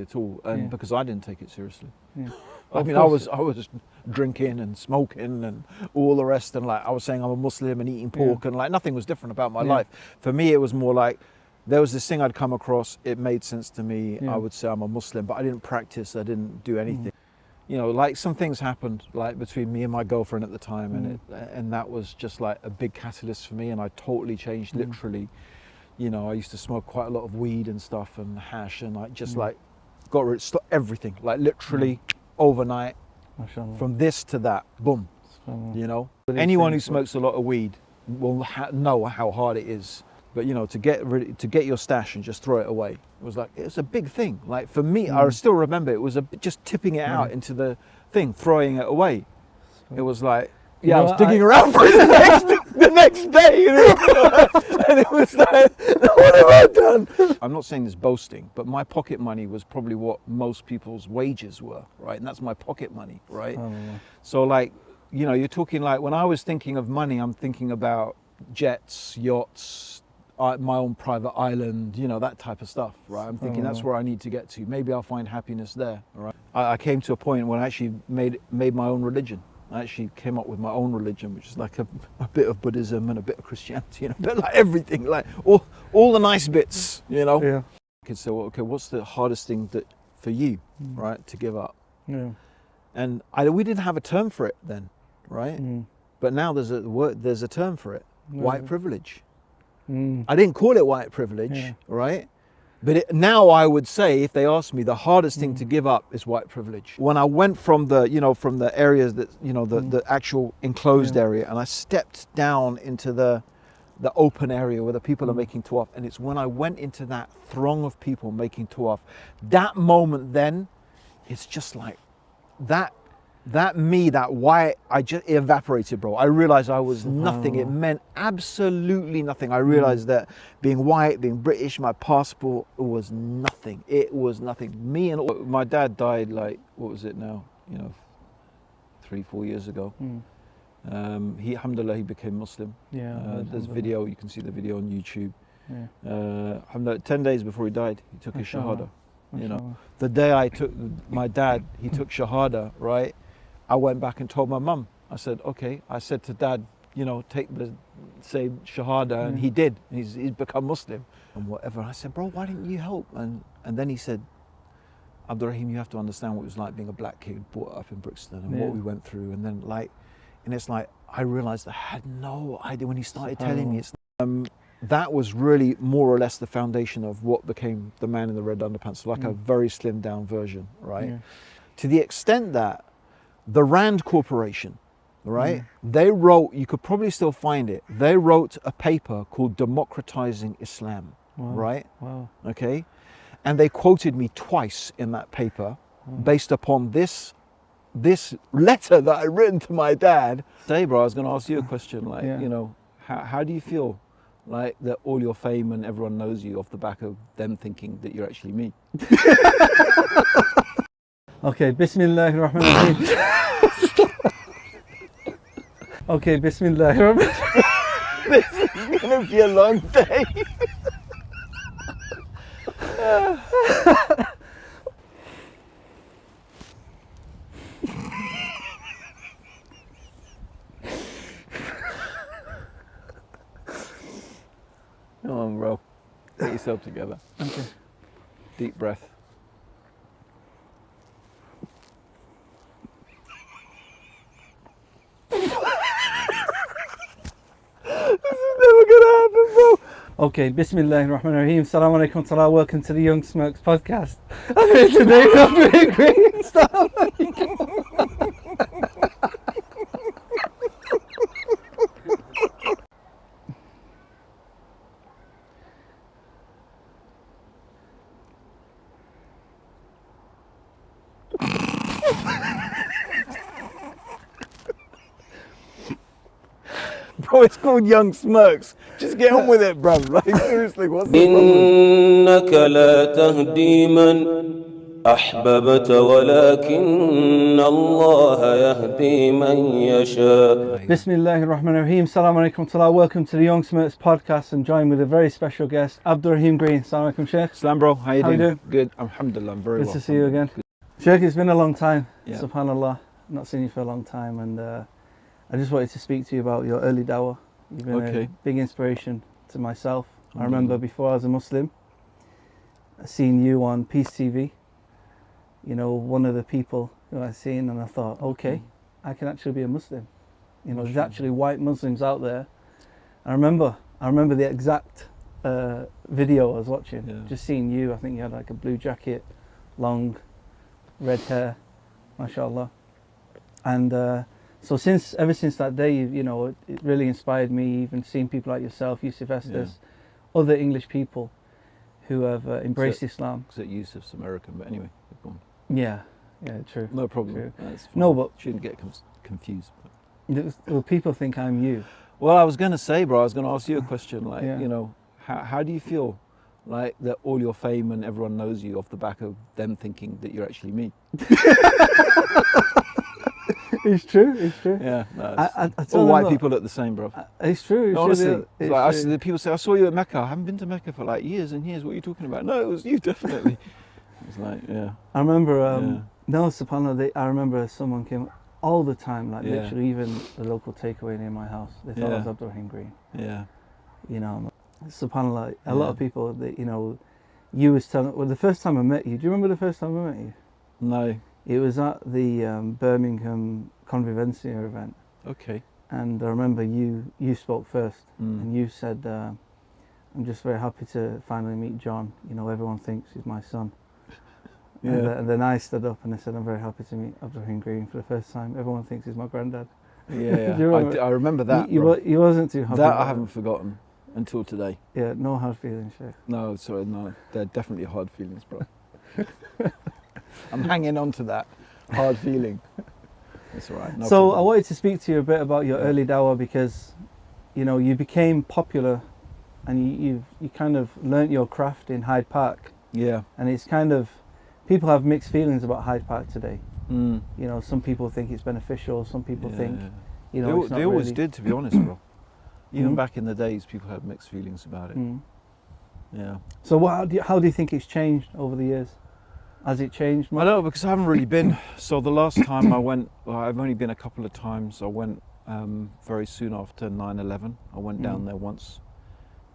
at all, and because I didn't take it seriously. Yeah. I mean, I was drinking and smoking and all the rest, and like I was saying I'm a Muslim and eating pork, and like nothing was different about my life. For me, it was more like there was this thing I'd come across. It made sense to me. I would say I'm a Muslim, but I didn't practice. I didn't do anything. You know, like some things happened like between me and my girlfriend at the time, and that was just like a big catalyst for me, and I totally changed literally. You know, I used to smoke quite a lot of weed and stuff and hash, and I just like got rid of everything, like literally overnight, from this to that, boom. You know, anyone who smokes a lot of weed will know how hard it is. But you know, to get your stash and just throw it away, it was a big thing. Like for me, I still remember it was just tipping it out into the thing, throwing it away. It was like, I was digging around for it the next day, you know? And it was like, what have I done? I'm not saying this boasting, but my pocket money was probably what most people's wages were, right? And that's my pocket money, right? So like, you know, you're talking like, when I was thinking of money, I'm thinking about jets, yachts, my own private island, you know, that type of stuff, right? I'm thinking that's where I need to get to. Maybe I'll find happiness there, right? I came to a point when I actually made my own religion. I actually came up with my own religion, which is like a bit of Buddhism and a bit of Christianity, you know, but like everything, like all the nice bits, you know? Yeah. Okay, so, okay, what's the hardest thing for you, right, to give up? Yeah. And we didn't have a term for it then, right? But now there's a term for it, white privilege. I didn't call it white privilege, right? But now I would say, if they ask me, the hardest thing to give up is white privilege. When I went from the areas that, you know, the actual enclosed area, and I stepped down into the open area where the people are making tawaf, and it's when I went into that throng of people making tawaf, that moment then, it's just like that white, it evaporated, bro. I realized I was nothing. It meant absolutely nothing. I realized that being white, being British, my passport, was nothing. It was nothing. My dad died like, what was it now? You know, 3-4 years ago. Alhamdulillah, he became Muslim. There's video, you can see the video on YouTube. Alhamdulillah, 10 days before he died, he took his shahada. You know, the day my dad took shahada, right? I went back and told my mum. I said, okay. I said to Dad, you know, say shahada, and he did. He's become Muslim and whatever. I said, bro, why didn't you help? And then he said, Abdurraheem, you have to understand what it was like being a black kid brought up in Brixton and what we went through. And then it's like I realized I had no idea when he started telling me. That was really more or less the foundation of what became the man in the red underpants, like a very slimmed down version, right? To the extent that the Rand Corporation, right? They wrote, you could probably still find it. They wrote a paper called Democratizing Islam, right? Okay. And they quoted me twice in that paper based upon this letter that I written to my dad. Say, bro, I was going to ask you a question. Like, you know, how do you feel like that all your fame and everyone knows you off the back of them thinking that you're actually me? Okay, Bismillahir Rahmanir Rahim. Okay, Bismillahir Rahmanir. This is going to be a long day. Come on, bro. Get yourself together. Okay. Deep breath. This is never gonna happen, bro. Okay, Bismillahir Rahmanir Rahim. Assalamu alaikum wa rahmatullah. Welcome to the Young Smokes podcast. I'm here today not doing great. Assalamu alaikum. Bro, it's called Young Smirks. Just get on with it, bro. Like, seriously, what's the problem? إنك لا تهدي من أحببت ولكن الله يهدي من يشاء. Bismillahir Rahmanir Rahim. Assalamu alaikum wa rahmatullah. Welcome to the Young Smirks podcast. I'm joined with a very special guest, Abdurraheem Green. Assalamu alaikum, Sheikh. Salam, bro. How you doing? doing? Good. Alhamdulillah. I'm very Good well. to see you again. Sheikh, it's been a long time. Yeah. Subhanallah. Not seen you for a long time, and I just wanted to speak to you about your early dawah. You've been a big inspiration to myself. I remember before I was a Muslim, seeing you on Peace TV. You know, one of the people who I seen, and I thought, okay, I can actually be a Muslim. You know, there's actually white Muslims out there. I remember the exact video I was watching. Just seeing you. I think you had like a blue jacket, long red hair, mashallah. And so ever since that day, you know, it really inspired me. Even seeing people like yourself, Yusuf Estes, other English people who have embraced Islam. Because Yusuf's American, but anyway, go on. Yeah, true. No problem. True. That's fine. No, but shouldn't get confused. Well, people think I'm you. Well, I was going to say, bro, I was going to ask you a question. Like, you know, how do you feel like that all your fame and everyone knows you off the back of them thinking that you're actually me? It's true. Yeah, no, I all white people look the same, bro. It's true. No, honestly, it's like people say, I saw you at Mecca. I haven't been to Mecca for like years and years. What are you talking about? No, it was you, definitely. It's like, I remember, no, subhanAllah, I remember someone came all the time, like literally even the local takeaway near my house. They thought I was Abdurraheem Green. Yeah. You know, subhanAllah, a lot of people, that, you know, you was telling, well, the first time I met you, do you remember the first time I met you? No. It was at the Birmingham Convivencia event. Okay. And I remember you spoke first, and you said, I'm just very happy to finally meet John. You know, everyone thinks he's my son. And then I stood up and I said, I'm very happy to meet Abdurraheem Green for the first time. Everyone thinks he's my granddad. Yeah, I remember that. You wasn't too happy. That I haven't forgotten until today. Yeah, no hard feelings, Sheikh. No, sorry, no. They're definitely hard feelings, bro. I'm hanging on to that hard feeling. It's all right. No so problem. I wanted to speak to you a bit about your early dawah because, you know, you became popular and you kind of learnt your craft in Hyde Park. Yeah. And it's kind of, people have mixed feelings about Hyde Park today. You know, some people think it's beneficial, some people think, you know, they always did, to be honest, bro. Even back in the days, people had mixed feelings about it. Yeah. So how do you think it's changed over the years? Has it changed much? I don't know, because I haven't really been. So the last time I went, well, I've only been a couple of times. I went very soon after 9/11. I went down there once,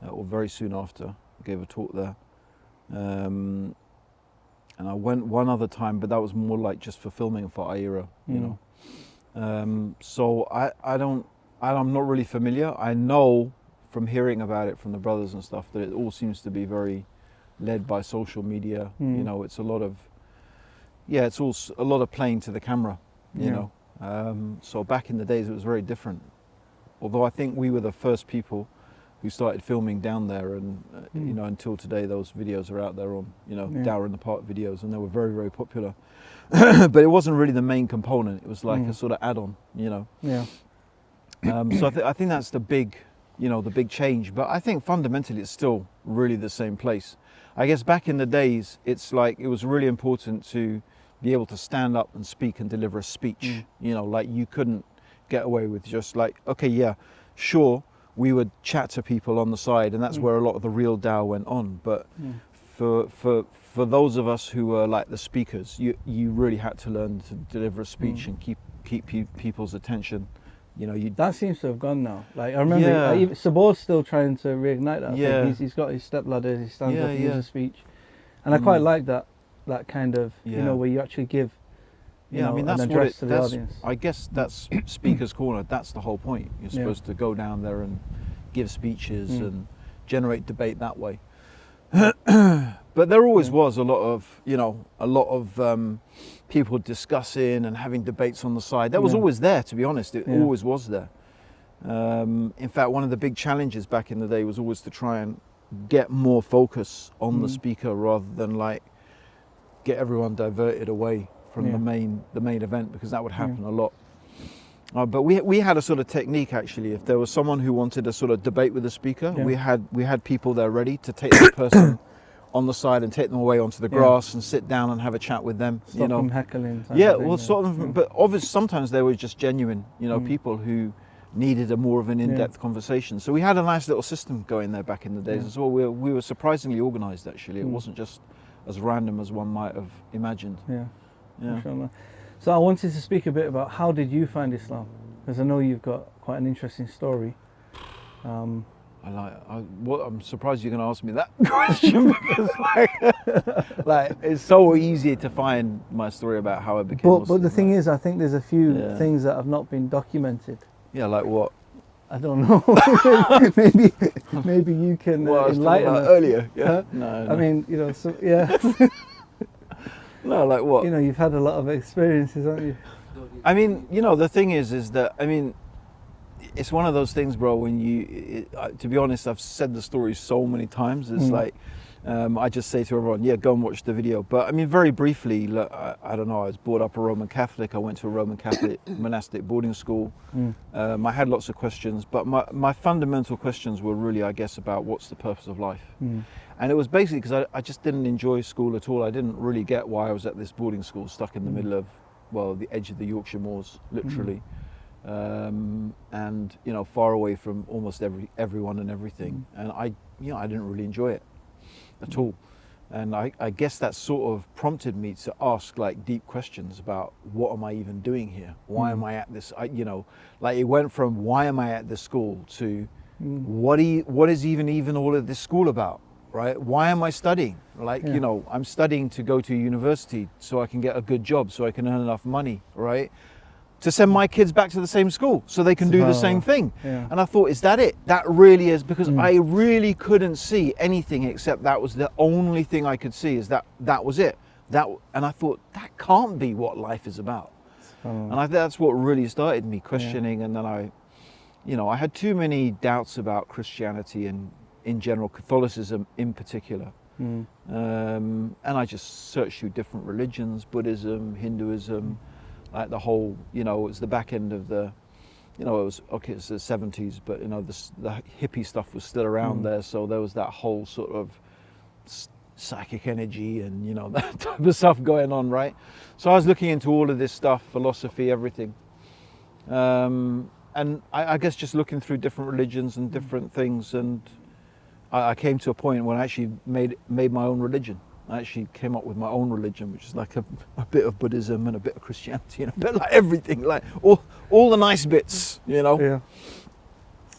or very soon after. I gave a talk there. And I went one other time, but that was more like just for filming for Aira, you know. So I'm not really familiar. I know from hearing about it from the brothers and stuff that it all seems to be very led by social media. You know, it's a lot of, it's also a lot of playing to the camera, you know. So back in the days it was very different. Although I think we were the first people who started filming down there, and you know, until today those videos are out there on, you know, Dawah in the Park videos, and they were very, very popular. But it wasn't really the main component. It was like a sort of add-on, you know. Yeah. So I think that's the big, you know, the big change. But I think fundamentally it's still really the same place. I guess back in the days, it's like it was really important to be able to stand up and speak and deliver a speech. You know, like you couldn't get away with just like, okay, yeah, sure, we would chat to people on the side, and that's where a lot of the real Dawah went on. But for those of us who were like the speakers, you really had to learn to deliver a speech and keep people's attention. You know, that seems to have gone now. Like I remember, Sabor's still trying to reignite that. I think he's got his stepladders, he stands up and gives a speech, and I quite like that kind of, you know, where you actually give, you know, I mean, that's an address to the audience. I guess that's Speaker's Corner. That's the whole point. You're supposed to go down there and give speeches and generate debate that way. But there always was a lot of, you know, people discussing and having debates on the side. That was always there, to be honest. It always was there. In fact, one of the big challenges back in the day was always to try and get more focus on the speaker rather than like get everyone diverted away from the main event, because that would happen a lot. But we had a sort of technique actually. If there was someone who wanted a sort of debate with the speaker, we had people there ready to take the person on the side and take them away onto the grass and sit down and have a chat with them. Stop them heckling. Yeah, well, sort of. But obviously, sometimes they were just genuine, people who needed a more of an in-depth conversation. So we had a nice little system going there back in the days as well. We were surprisingly organised, actually. It wasn't just as random as one might have imagined. Yeah. Yeah. So I wanted to speak a bit about how did you find Islam? Because I know you've got quite an interesting story. I'm surprised you're going to ask me that question because like it's so easy to find my story about how I became Muslim. But the thing is, I think there's a few things that have not been documented. Yeah, like what? I don't know. maybe you can enlighten us. Earlier. Yeah. No. I mean, No, like what? You've had a lot of experiences, haven't you? I mean, the thing is that it's one of those things, bro. When to be honest, I've said the story so many times. It's like I just say to everyone, go and watch the video. But I mean, very briefly, look, I don't know. I was brought up a Roman Catholic. I went to a Roman Catholic monastic boarding school. I had lots of questions, but my fundamental questions were really, I guess, about what's the purpose of life. And it was basically because I just didn't enjoy school at all. I didn't really get why I was at this boarding school, stuck in the middle of, the edge of the Yorkshire Moors, literally. And far away from almost everyone and everything, and I didn't really enjoy it at all, and I guess that sort of prompted me to ask like deep questions about what am I even doing here? Why am I at this? Like it went from why am I at this school to what is even all of this school about? Right? Why am I studying? Like I'm studying to go to university so I can get a good job, so I can earn enough money, right? To send my kids back to the same school so they can do the same thing. Yeah. And I thought, is that it? That really is, because I really couldn't see anything except that was the only thing I could see, is that was it. And I thought, that can't be what life is about. And I think that's what really started me questioning. And then I had too many doubts about Christianity and in general, Catholicism in particular. And I just searched through different religions, Buddhism, Hinduism, like the whole, it was the back end of the, it's the 70s, but the hippie stuff was still around there, so there was that whole sort of psychic energy and that type of stuff going on, right? So I was looking into all of this stuff, philosophy, everything, and I guess just looking through different religions and different things, and I came to a point when I actually made my own religion. I actually came up with my own religion, which is like a bit of Buddhism and a bit of Christianity and a bit like everything, like all the nice bits, Yeah.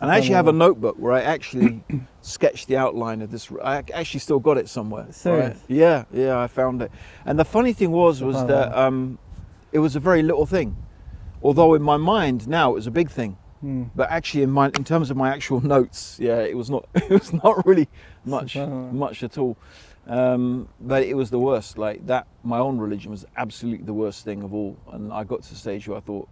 And I actually have a notebook where I actually sketched the outline of this. I actually still got it somewhere. Serious? Right? Yeah, I found it. And the funny thing was that it was a very little thing, although in my mind now it was a big thing. But actually, in terms of my actual notes, it was not really much at all. But it was the worst. Like that, my own religion was absolutely the worst thing of all. And I got to the stage where I thought,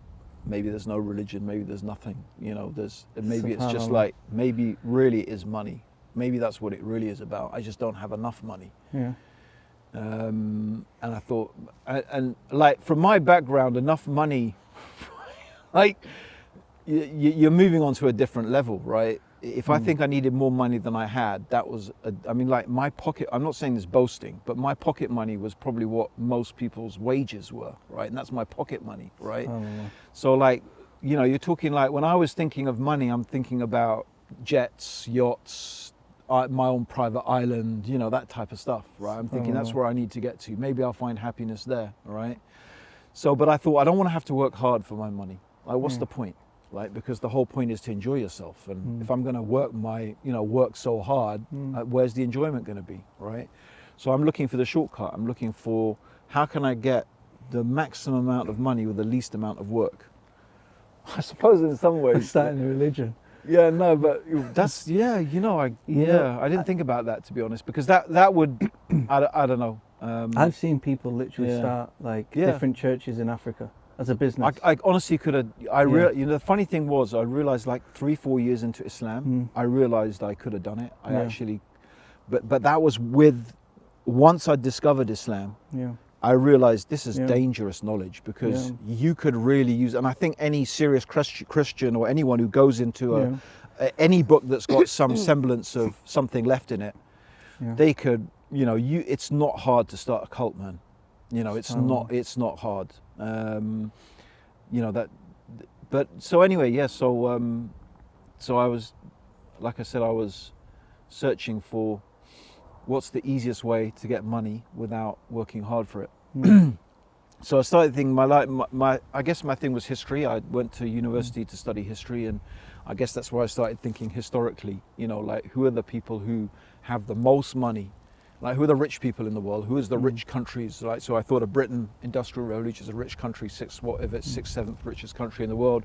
maybe there's no religion, maybe there's nothing. Maybe it's just like, maybe really is money. Maybe that's what it really is about. I just don't have enough money. Yeah. And I thought, and like from my background, enough money, like you're moving on to a different level, right? If I think I needed more money than I had, that was, like my pocket, I'm not saying this boasting, but my pocket money was probably what most people's wages were, right? And that's my pocket money, right? So like, you're talking like, when I was thinking of money, I'm thinking about jets, yachts, my own private island, that type of stuff, right? I'm thinking that's where I need to get to. Maybe I'll find happiness there, right? So, but I thought, I don't want to have to work hard for my money. Like, what's the point? Like, because the whole point is to enjoy yourself, and if I'm going to work so hard, where's the enjoyment going to be, right? So I'm looking for the shortcut. I'm looking for, how can I get the maximum amount of money with the least amount of work? I suppose in some ways. Starting a religion. Yeah, no, but that's I didn't think about that, to be honest, because that would I don't know. I've seen people literally start like different churches in Africa as a business. I honestly could have. The funny thing was, I realized like 3-4 years into Islam, I realized I could have done it. I actually, but that was once I discovered Islam. Yeah. I realized this is dangerous knowledge, because you could really use, and I think any serious Christian or anyone who goes into any book that's got some semblance of something left in it, they could you know, it's not hard to start a cult, man. You know, it's not hard. You know that, but so anyway, yeah. So I was, like I said, I was searching for what's the easiest way to get money without working hard for it. So I started thinking I guess my thing was history. I went to university to study history, and I guess that's where I started thinking historically, you know, like who are the people who have the most money? Like who are the rich people in the world? Who is the rich countries? Like, so I thought of Britain, Industrial Revolution is a rich country, sixth, seventh richest country in the world.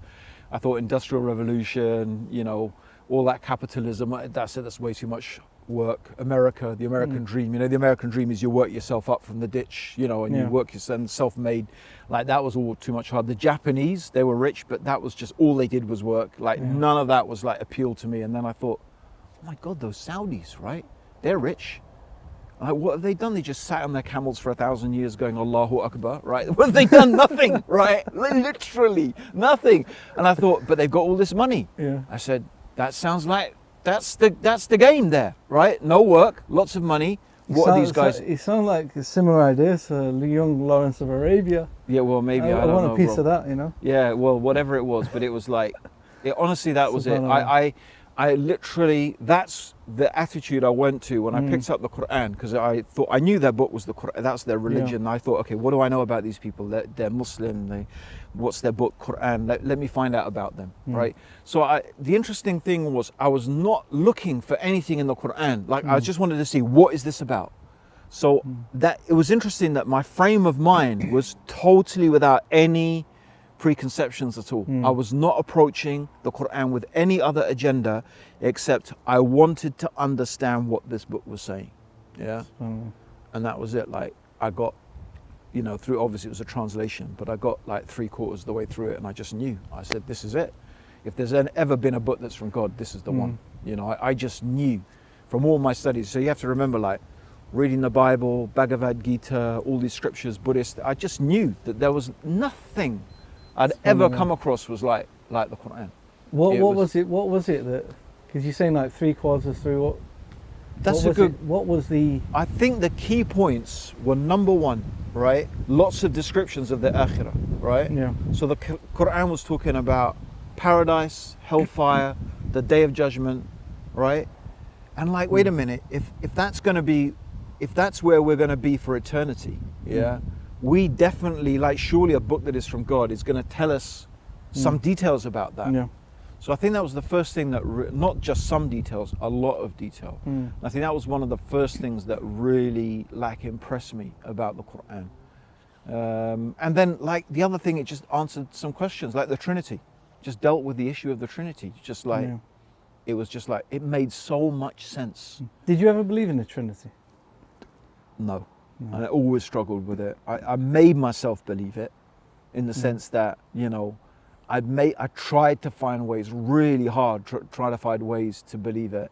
I thought Industrial Revolution, you know, all that capitalism, that's way too much work. America, the American dream, you know, the American dream is you work yourself up from the ditch, you know, and you work yourself self-made. Like that was all too much hard. The Japanese, they were rich, but that was just all they did was work. Like none of that was like appeal to me. And then I thought, oh my God, those Saudis, right? They're rich. Like, what have they done? They just sat on their camels for 1,000 years going Allahu Akbar, right? What have they done? Nothing, right? Literally nothing. And I thought, but they've got all this money. Yeah. I said, that sounds like that's the game there, right? No work, lots of money. What are these guys? It sounds like a similar idea to young Lawrence of Arabia. Yeah, well, maybe I don't want know, a piece bro. of that, you know? Yeah, well, whatever it was, but it was like, honestly, that was it. I literally, that's the attitude I went to when I picked up the Qur'an, because I thought, I knew their book was the Qur'an, that's their religion. Yeah. I thought, okay, what do I know about these people? They're Muslim, what's their book, Qur'an? Let me find out about them, right? So the interesting thing was, I was not looking for anything in the Qur'an. Like, I just wanted to see, what is this about? So that it was interesting that my frame of mind was totally without any preconceptions at all. I was not approaching the Qur'an with any other agenda except I wanted to understand what this book was saying. Yeah. And that was it. Like I got, you know, through, obviously it was a translation, but I got like 3/4 of the way through it and I just knew. I said, this is it. If there's ever been a book that's from God, this is the one. You know, I just knew from all my studies. So you have to remember, like, reading the Bible, Bhagavad Gita, all these scriptures, Buddhist, I just knew that there was nothing I'd ever come across was like the Quran. What was it that, because you're saying like 3/4 through, what was the? I think the key points were, number one, right? Lots of descriptions of the akhirah, right? Yeah. So the Quran was talking about paradise, hellfire, the day of judgment, right? And like, wait a minute, if that's going to be, if that's where we're going to be for eternity, yeah, we definitely, like, surely a book that is from God is going to tell us some details about that. Yeah. So I think that was the first thing that, not just some details, a lot of detail. I think that was one of the first things that really, like, impressed me about the Quran. And then, like, the other thing, it just answered some questions, like the Trinity. Just dealt with the issue of the Trinity. Just like, it was just like, it made so much sense. Did you ever believe in the Trinity? No. I always struggled with it. I made myself believe it, in the sense that, you know, I tried to find ways really hard, try to find ways to believe it,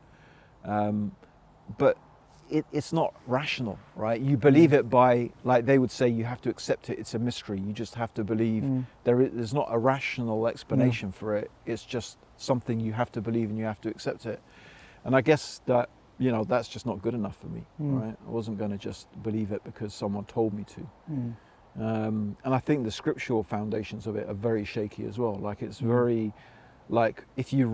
but it's not rational, right? You believe it by, like they would say, you have to accept it. It's a mystery. You just have to believe. There's not a rational explanation for it. It's just something you have to believe and you have to accept it. And I guess that, you know, that's just not good enough for me, right? I wasn't going to just believe it because someone told me to. And I think the scriptural foundations of it are very shaky as well. Like, it's very, like, if you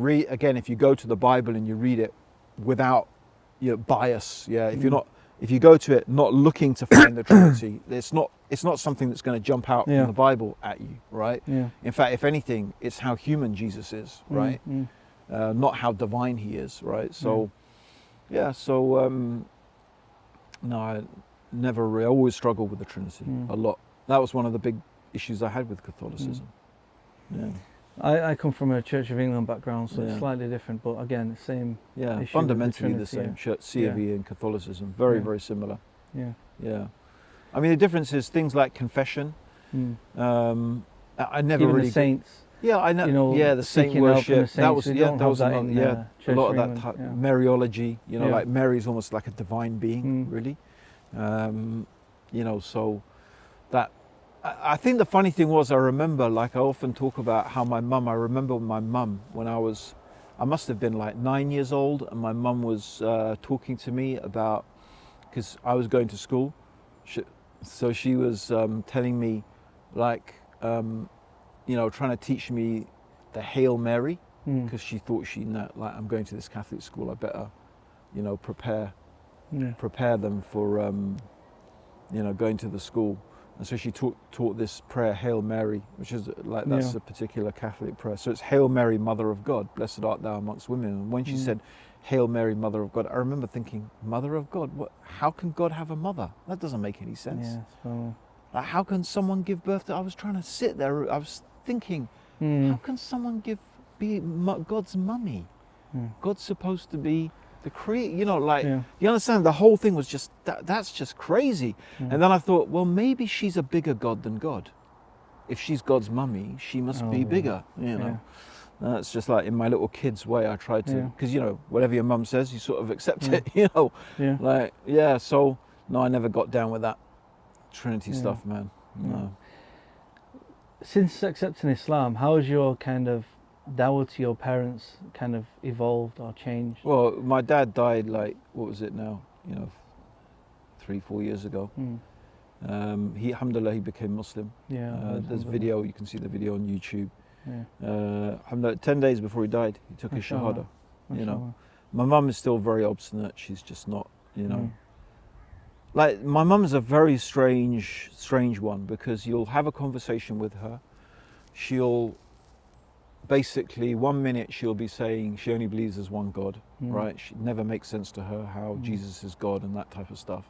go to the Bible and you read it without, you know, bias, if you go to it not looking to find the Trinity, it's not something that's going to jump out from the Bible at you, right? In fact, if anything, it's how human Jesus is, right? Not how divine he is, right? So, no, I always struggled with the Trinity a lot. That was one of the big issues I had with Catholicism. I come from a Church of England background, so it's slightly different, but again, the same issue, fundamentally the same. CAV and Catholicism, very, very similar. I mean, the difference is things like confession. I never even really the saints. I know. You know, the saint worship. That was a lot of that type, Mariology. You know, like Mary's almost like a divine being, really. You know, so that. I think the funny thing was, I remember, like, I often talk about how I remember my mum when I must have been like 9 years old, and my mum was talking to me about because I was going to school. So she was telling me, like, you know, trying to teach me the Hail Mary, because she thought like, I'm going to this Catholic school, I better, you know, prepare them for, you know, going to the school. And so she taught this prayer, Hail Mary, which is like, that's a particular Catholic prayer. So it's Hail Mary, Mother of God, blessed art thou amongst women. And when she said, Hail Mary, Mother of God, I remember thinking, Mother of God? What? How can God have a mother? That doesn't make any sense. Yeah, so... Like, how can someone give birth to... I was trying to sit there, I was thinking, how can someone be God's mummy? God's supposed to be the creator, you know, like, you understand, the whole thing was just, that's just crazy. And then I thought, well, maybe she's a bigger God than God. If she's God's mummy, she must be bigger, you know. That's just like in my little kid's way, I tried to, because, you know, whatever your mum says, you sort of accept it, you know. Like, so, no, I never got down with that Trinity stuff, man. No. Since accepting Islam, how has your kind of dawah to your parents kind of evolved or changed? Well, my dad died, like, what was it now? You know, 3-4 years ago. He, alhamdulillah, he became Muslim. There's video, you can see the video on YouTube. 10 days before he died, he took his shahada. You know, my mum is still very obstinate. She's just not, you know. Like, my mum is a very strange one, because you'll have a conversation with her. She'll basically, 1 minute she'll be saying she only believes there's one God, right? It never makes sense to her how Jesus is God and that type of stuff.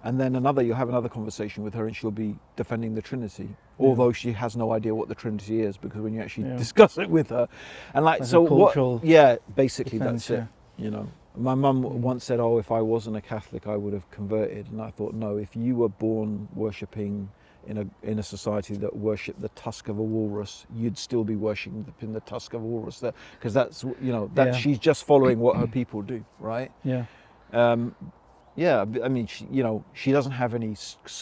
And then you'll have another conversation with her and she'll be defending the Trinity, although she has no idea what the Trinity is, because when you actually discuss it with her, and like so what? Yeah, basically that's it. You know, my mum once said, "Oh, if I wasn't a Catholic, I would have converted." And I thought, no, if you were born worshipping in a society that worshipped the tusk of a walrus, you'd still be worshipping the tusk of a walrus, because that's, you know, that she's just following what her people do, right? I mean, you know, she doesn't have any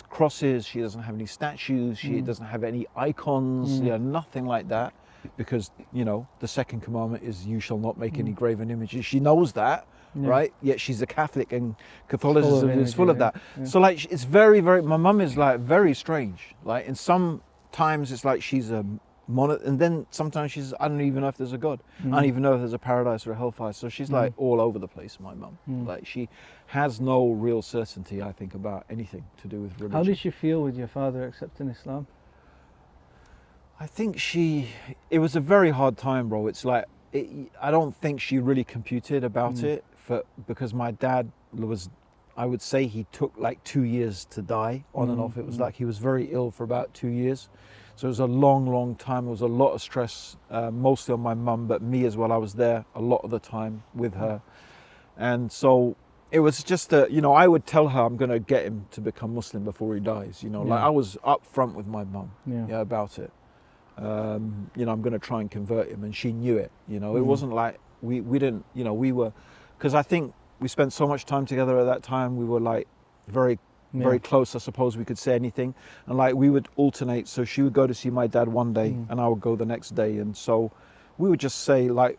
crosses, she doesn't have any statues, she doesn't have any icons, nothing like that, because, you know, the second commandment is you shall not make any graven images. She knows that, right? Yet she's a Catholic, and Catholicism is full of that. So like, it's very, very, my mum is like very strange. Like, in some times it's like she's a and then sometimes she's, I don't even know if there's a God. I don't even know if there's a paradise or a hellfire. So she's like all over the place, my mum. Like, she has no real certainty, I think, about anything to do with religion. How did she feel with your father accepting Islam? I think it was a very hard time, bro. It's like, I don't think she really computed about it, because my dad was, I would say he took like 2 years to die on and off. It was like he was very ill for about 2 years. So it was a long, long time. It was a lot of stress, mostly on my mum, but me as well. I was there a lot of the time with her. And so it was just you know, I would tell her I'm going to get him to become Muslim before he dies. You know, like, I was up front with my mum about it. You know, I'm going to try and convert him, and she knew it. You know, it wasn't like we didn't, you know, we were, because I think we spent so much time together at that time. We were like very close, I suppose we could say anything. And like, we would alternate. So she would go to see my dad one day and I would go the next day. And so we would just say, like,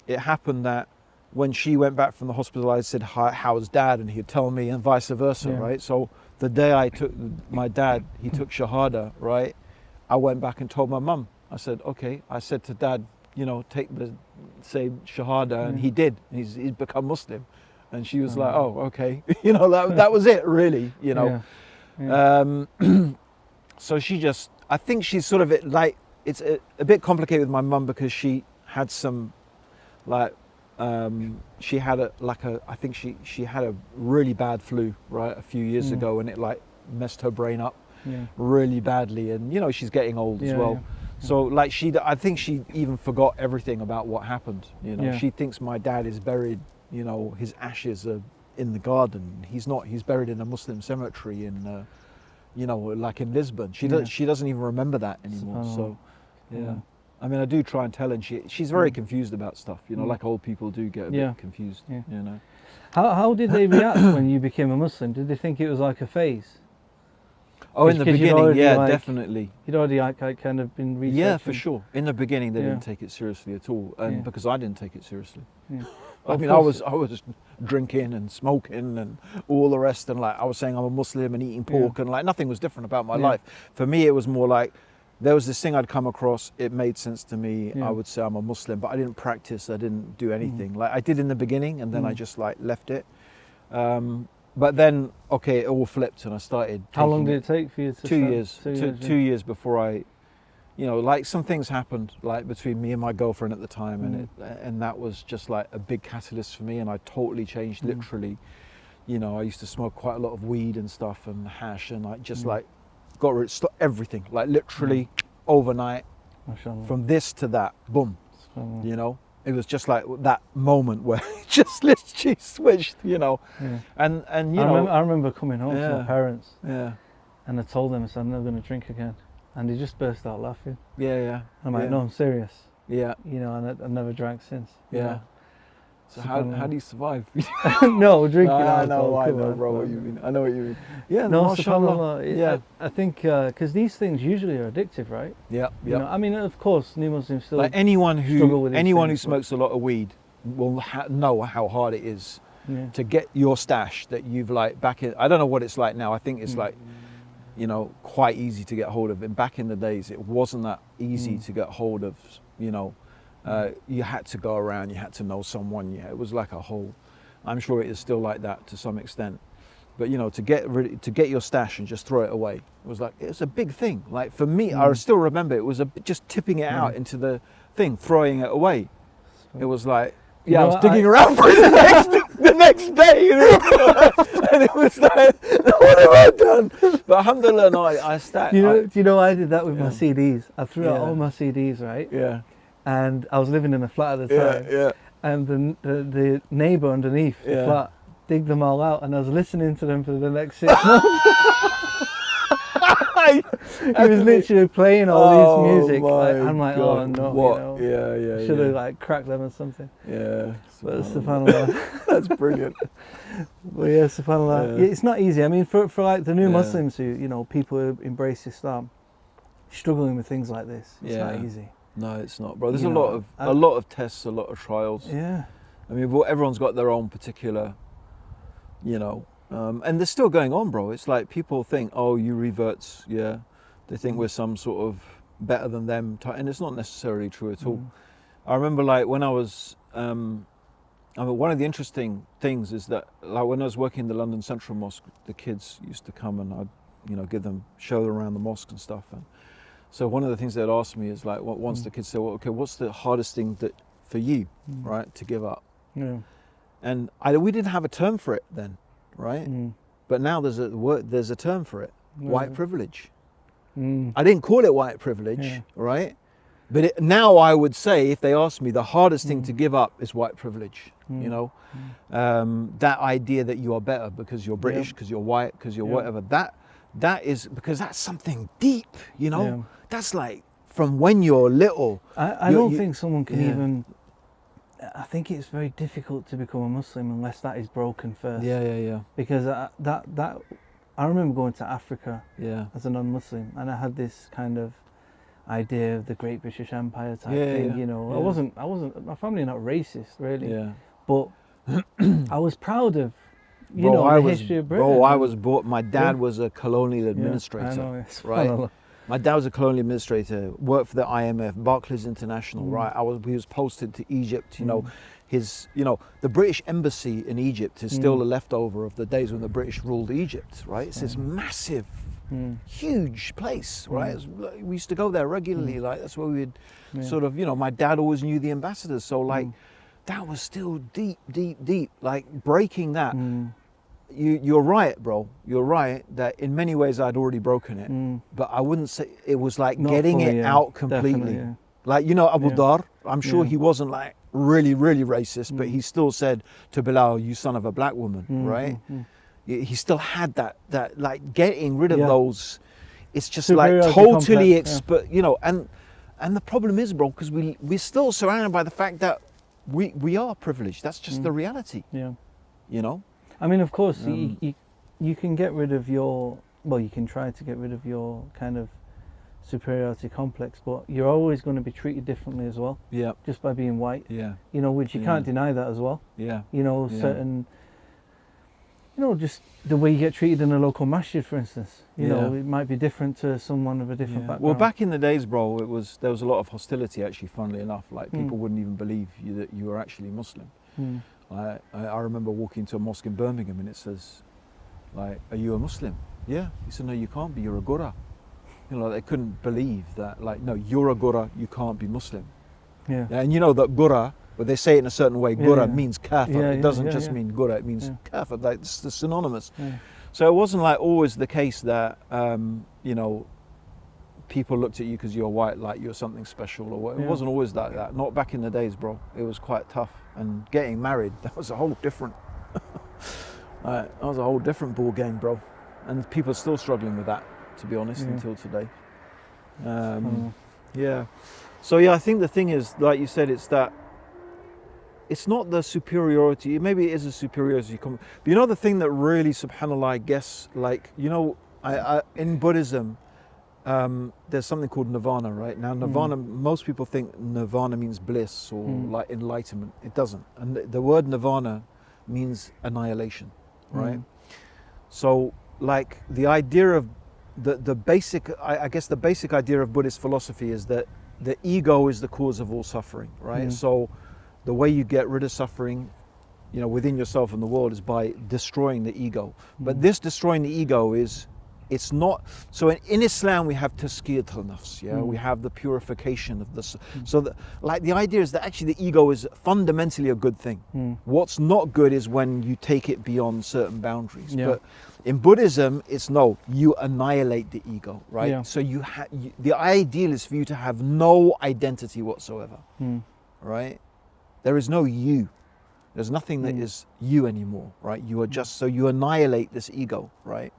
it happened that when she went back from the hospital, I said, how's dad? And he'd tell me, and vice versa, right? So the day I took my dad, he took Shahada, right? I went back and told my mum. I said, okay. I said to dad, you know, say Shahada, and he did. He's become Muslim. And she was like, oh, okay. You know, that was it, really, you know. So she just, I think she's sort of, like, it's a bit complicated with my mum, because she had some, like, she had I think she had a really bad flu, right, a few years ago, and it like messed her brain up really badly. And, you know, she's getting old as well. So like, I think she even forgot everything about what happened. You know, she thinks my dad is buried, you know, his ashes are in the garden. He's not, he's buried in a Muslim cemetery in, you know, like in Lisbon. She doesn't even remember that anymore. So, I mean, I do try and tell her, and she's very confused about stuff, you know, like old people do get a bit confused, you know. How did they react when you became a Muslim? Did they think it was like a phase? Oh, in the beginning, definitely. You'd already like kind of been researching. Yeah, for sure. In the beginning, they didn't take it seriously at all, and because I didn't take it seriously. I mean, I was drinking and smoking and all the rest, and like I was saying, I'm a Muslim and eating pork, and like nothing was different about my life. For me, it was more like there was this thing I'd come across. It made sense to me. I would say I'm a Muslim, but I didn't practice. I didn't do anything. Like I did in the beginning, and then I just like left it. But then, okay, it all flipped, and I started. How long did it take for you to? 2 years. 2 years before I, you know, like some things happened, like between me and my girlfriend at the time, and that was just like a big catalyst for me, and I totally changed. Literally, you know, I used to smoke quite a lot of weed and stuff and hash, and I just like got rid of everything, like literally overnight, from this to that, boom. You know, it was just like that moment where it just literally switched, you know. And you know, I remember coming home to my parents, and I told them, I said, I'm never going to drink again, and they just burst out laughing. I'm like, no, I'm serious. You know, and I've never drank since. You know? So how do you survive? No, drinking I alcohol. know, bro. What you mean? I know what you mean. Yeah, no, mashallah. I think because these things usually are addictive, right? You know, I mean, of course, new Muslims still like anyone who things, smokes a lot of weed will know how hard it is to get your stash that you've like back in. I don't know what it's like now. I think it's like, you know, quite easy to get hold of. And back in the days, it wasn't that easy to get hold of. You know. You had to go around, you had to know someone. It was like a whole, I'm sure it is still like that to some extent, but you know, to get your stash and just throw it away, it was a big thing. Like for me, I still remember it was just tipping it out into the thing, throwing it away. It was like, I was digging around for it the next day, you know? And it was like, what have I done? But alhamdulillah, no, I stacked. Do you know I did that with my CDs? I threw out all my CDs, right? And I was living in a flat at the time. And the neighbour underneath the flat digged them all out, and I was listening to them for the next 6 months. He was literally playing all these music. Like, I'm like, oh no, what? You know, should have like cracked them or something. But subhanallah. That's brilliant. But subhanallah. It's not easy. I mean, for like the new Muslims who, you know, people who embrace Islam, struggling with things like this, it's not easy. No, it's not, bro. There's a lot of tests, a lot of trials. I mean, everyone's got their own particular, you know, and they're still going on, bro. It's like people think, oh, you reverts, they think we're some sort of better than them, and it's not necessarily true at all. I remember, like, when I was, I mean, one of the interesting things is that, like, when I was working in the London Central Mosque, the kids used to come and I'd, you know, show them around the mosque and stuff. And so one of the things they'd ask me is like, once the kids say, well, okay, what's the hardest thing for you, right, to give up? And we didn't have a term for it then, right? But now there's a term for it, white privilege. I didn't call it white privilege, right? But now I would say, if they ask me, the hardest thing to give up is white privilege. You know, that idea that you are better because you're British, because you're white, because you're whatever. That is because that's something deep. You know, that's like from when you're little. I don't think someone can even. I think it's very difficult to become a Muslim unless that is broken first. Because I remember going to Africa as a non-Muslim, and I had this kind of idea of the Great British Empire type thing. You know, I wasn't. My family are not racist, really. But I was proud of, the history of Britain. Bro, I was brought. My dad was a colonial administrator, I know, right? My dad was a colonial administrator. Worked for the IMF, Barclays International, right? He was posted to Egypt. You know, the British embassy in Egypt is still a leftover of the days when the British ruled Egypt, right? It's this massive, huge place, right? We used to go there regularly. Like that's where we would sort of, my dad always knew the ambassadors, so like. That was still deep. Like breaking that. You're right, bro. You're right that in many ways I'd already broken it, but I wouldn't say it was like not getting fully, it out completely. Like Abu Dar. I'm sure he wasn't like really racist, but he still said to Bilal, "You son of a black woman," right? He still had that like getting rid of those. It's just like totally and the problem is, bro, because we're still surrounded by the fact that. We are privileged. That's just the reality. I mean, of course, you can get rid of you can try to get rid of your kind of superiority complex, but you're always going to be treated differently as well. Yeah. Just by being white. Yeah. You know, which you can't deny that as well. Yeah. You know, Yeah. certain, you know, just the way you get treated in a local masjid, for instance. You know, it might be different to someone of a different background. Well, back in the days, bro, there was a lot of hostility, actually, funnily enough. Like, people wouldn't even believe that you were actually Muslim. I remember walking to a mosque in Birmingham and it says, like, are you a Muslim? Yeah. He said, no, you can't be, you're a Gura. You know, they couldn't believe that, like, no, you're a Gura, you can't be Muslim. Yeah. And you know that Gura, but they say it in a certain way, Gura means kafir. It doesn't just mean Gura, it means kafir. Like, it's synonymous. Yeah. So it wasn't like always the case that, you know, people looked at you because you're white, like you're something special, or what. It wasn't always like that. Not back in the days, bro. It was quite tough. And getting married, that was a whole different, that was a whole different ball game, bro. And people are still struggling with that, to be honest, until today. Yeah. So yeah, I think the thing is, like you said, it's that it's not the superiority. Maybe it is a superiority. But you know the thing that really, subhanAllah, I guess, like, you know, I in Buddhism, there's something called nirvana, right? Now, nirvana, most people think nirvana means bliss or like enlightenment. It doesn't. And the word nirvana means annihilation, right? So, like, the idea of the basic, I guess the basic idea of Buddhist philosophy is that the ego is the cause of all suffering, right? So the way you get rid of suffering, you know, within yourself and the world is by destroying the ego. But this destroying the ego is, it's not, so in Islam we have tazkiyat al-nafs, we have the purification of this. So like the idea is that actually the ego is fundamentally a good thing. What's not good is when you take it beyond certain boundaries. But in Buddhism, it's no, you annihilate the ego, right? So the ideal is for you to have no identity whatsoever, right? There is no you. There's nothing that is you anymore, right? You are just, so you annihilate this ego, right?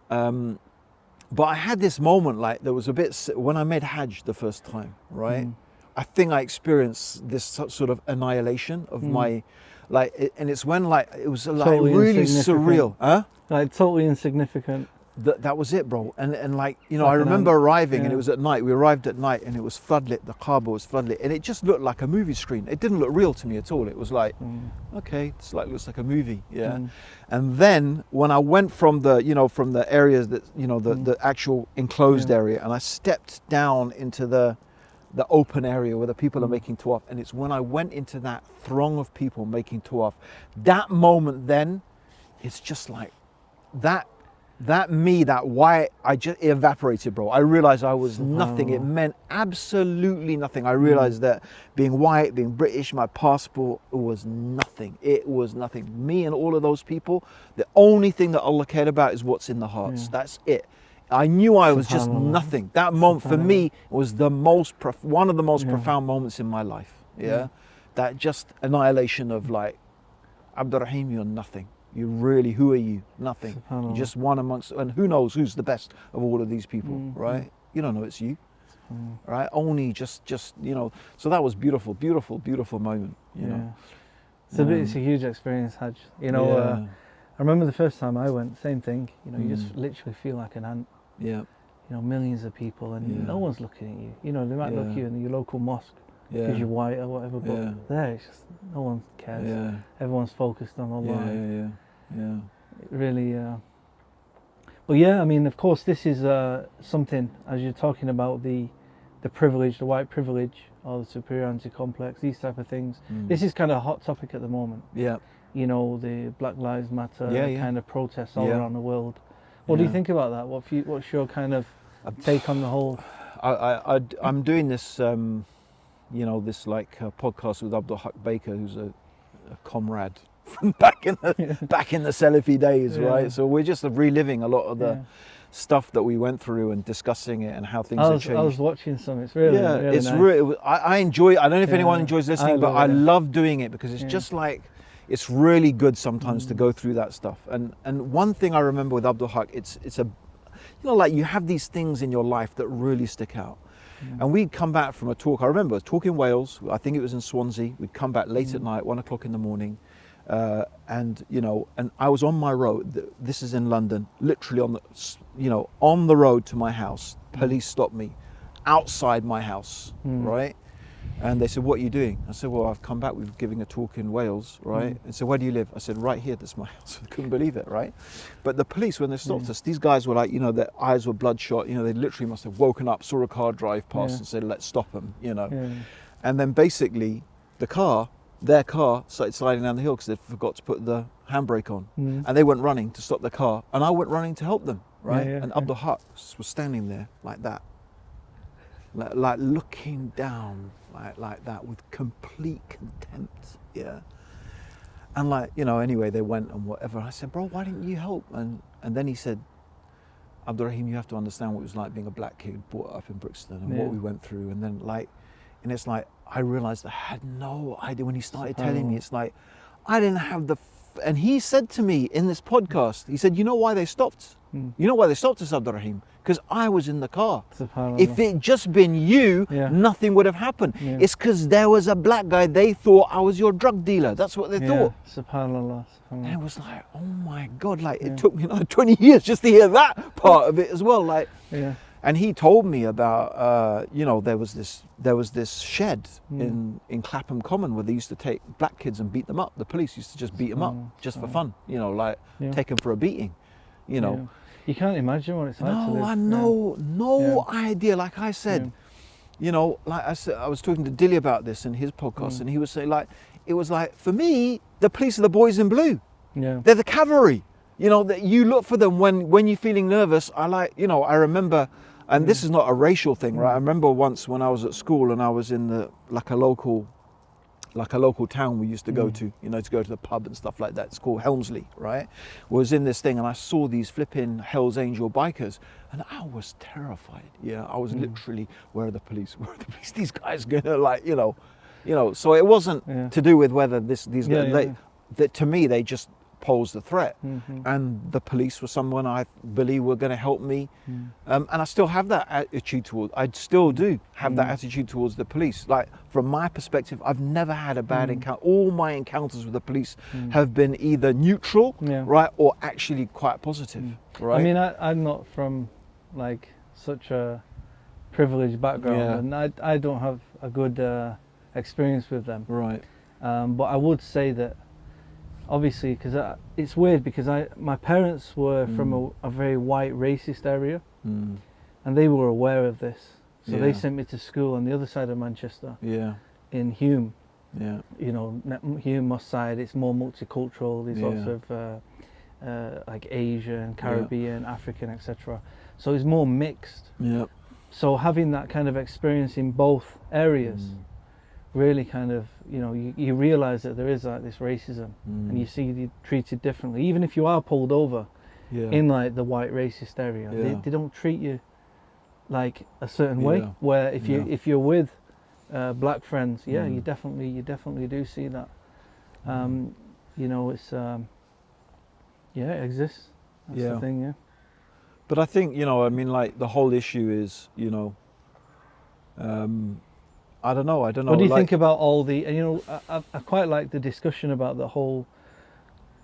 But I had this moment, like, there was a bit, when I made Hajj the first time, right? I think I experienced this sort of annihilation of my, like, and it's when, like, it was like totally really surreal. Huh? Like, totally insignificant. That was it, bro. And like, you know, I remember arriving and it was at night. We arrived at night and it was floodlit. The Kaaba was floodlit. And it just looked like a movie screen. It didn't look real to me at all. It was like, okay, it's like, looks like a movie. Yeah. And then when I went from the, you know, from the areas that, you know, the actual enclosed area, and I stepped down into the open area where the people are making tawaf. And it's when I went into that throng of people making tawaf, that moment then, it's just like that white, it evaporated, bro. I realized I was nothing. It meant absolutely nothing. I realized that being white, being British, my passport, it was nothing. It was nothing. Me and all of those people, the only thing that Allah cared about is what's in the hearts. That's it. I knew I was just nothing. That moment for me was one of the most profound moments in my life. That just annihilation of, like, Abdurraheem, you're nothing. You really, who are you? Nothing. You're just one amongst, and who knows who's the best of all of these people, right? You don't know it's you, right? Only just, you know, so that was beautiful, beautiful, beautiful moment, you know. It's a huge experience, Hajj. You know, I remember the first time I went, same thing, you know, you just literally feel like an ant. You know, millions of people and no one's looking at you. You know, they might look at you in your local mosque because you're white or whatever, but there it's just, no one cares. Everyone's focused on Allah. It really, but yeah, I mean, of course, this is something, as you're talking about the privilege, the white privilege, or the superiority complex, these type of things. This is kind of a hot topic at the moment. You know, the Black Lives Matter kind of protests all around the world. What do you think about that? What's your kind of take on the whole? I'm doing this, you know, this like podcast with Abdurraheem Baker, who's a comrade from back in the Salafi days, right? So we're just reliving a lot of the stuff that we went through and discussing it and how things have changed. I was watching some. It's really, really it's nice. Really. I enjoy. I don't know if anyone enjoys listening, but I love doing it because it's just like, it's really good sometimes to go through that stuff. And one thing I remember with Abdurraheem, it's a, you know, like you have these things in your life that really stick out. And we'd come back from a talk. I remember a talk in Wales. I think it was in Swansea. We'd come back late at night, 1 o'clock in the morning. And, you know, and I was on my road. This is in London, literally on the, you know, on the road to my house, police stopped me outside my house, right? And they said, what are you doing? I said, well, I've come back. We're giving a talk in Wales, right? And so where do you live? I said, right here, this is my house. I couldn't believe it, right? But the police, when they stopped us, these guys were like, you know, their eyes were bloodshot. You know, they literally must have woken up, saw a car drive past and said, let's stop them, you know. And then basically their car started sliding down the hill because they forgot to put the handbrake on. And they went running to stop the car. And I went running to help them, right? And Abdurraheem was standing there like that. Like looking down like that with complete contempt, and like, you know, anyway they went and whatever. I said, bro, why didn't you help? And then he said, Abdurraheem, you have to understand what it was like being a black kid brought up in Brixton and what we went through. And then and it's like I realized I had no idea when he started telling me. It's like I didn't have and he said to me in this podcast, he said, you know why they stopped? You know why they stopped us, Abdurraheem? Because I was in the car. If it just been you, nothing would have happened. It's because there was a black guy, they thought I was your drug dealer. That's what they thought. Subhanallah. And it was like, oh my God, like it took me like 20 years just to hear that part of it as well. Like, and he told me about, you know, there was this shed in Clapham Common where they used to take black kids and beat them up. The police used to just beat them up just for fun, you know, like take them for a beating, you know. You can't imagine what it's like to live. I know, no idea. Like I said, you know, like I said, I was talking to Dilly about this in his podcast, and he was saying, like, it was like, for me, the police are the boys in blue. They're the cavalry. You know, that you look for them when you're feeling nervous. You know, I remember, and this is not a racial thing, right? I remember once when I was at school and I was in like a local town we used to go to, you know, to go to the pub and stuff like that. It's called Helmsley, right? Was in this thing and I saw these flipping Hells Angel bikers and I was terrified. I was literally, where are the police? Where are the police? These guys gonna, like, you know. So it wasn't to do with whether these guys, to me, they just posed a threat, and the police were someone I believe were going to help me, and I still have that attitude towards. I still do have that attitude towards the police. Like, from my perspective, I've never had a bad encounter. All my encounters with the police have been either neutral, right, or actually quite positive, right? I mean, I'm not from like such a privileged background, and I don't have a good experience with them, right? But I would say that, obviously, because it's weird because my parents were from a very white racist area, and they were aware of this, so they sent me to school on the other side of Manchester, in Hume. You know, Hume Moss side, it's more multicultural. There's lots of like Asian, Caribbean, African, etc. So it's more mixed. So having that kind of experience in both areas really kind of, you know, you realize that there is like this racism, and you see you treated differently, even if you are pulled over in like the white racist area. They don't treat you like a certain way, where if you're with black friends, you definitely do see that. You know, it's it exists. That's the thing. But I think, you know, I mean, like, the whole issue is, you know, I don't know. What do you think about all the, and, you know, I quite like the discussion about the whole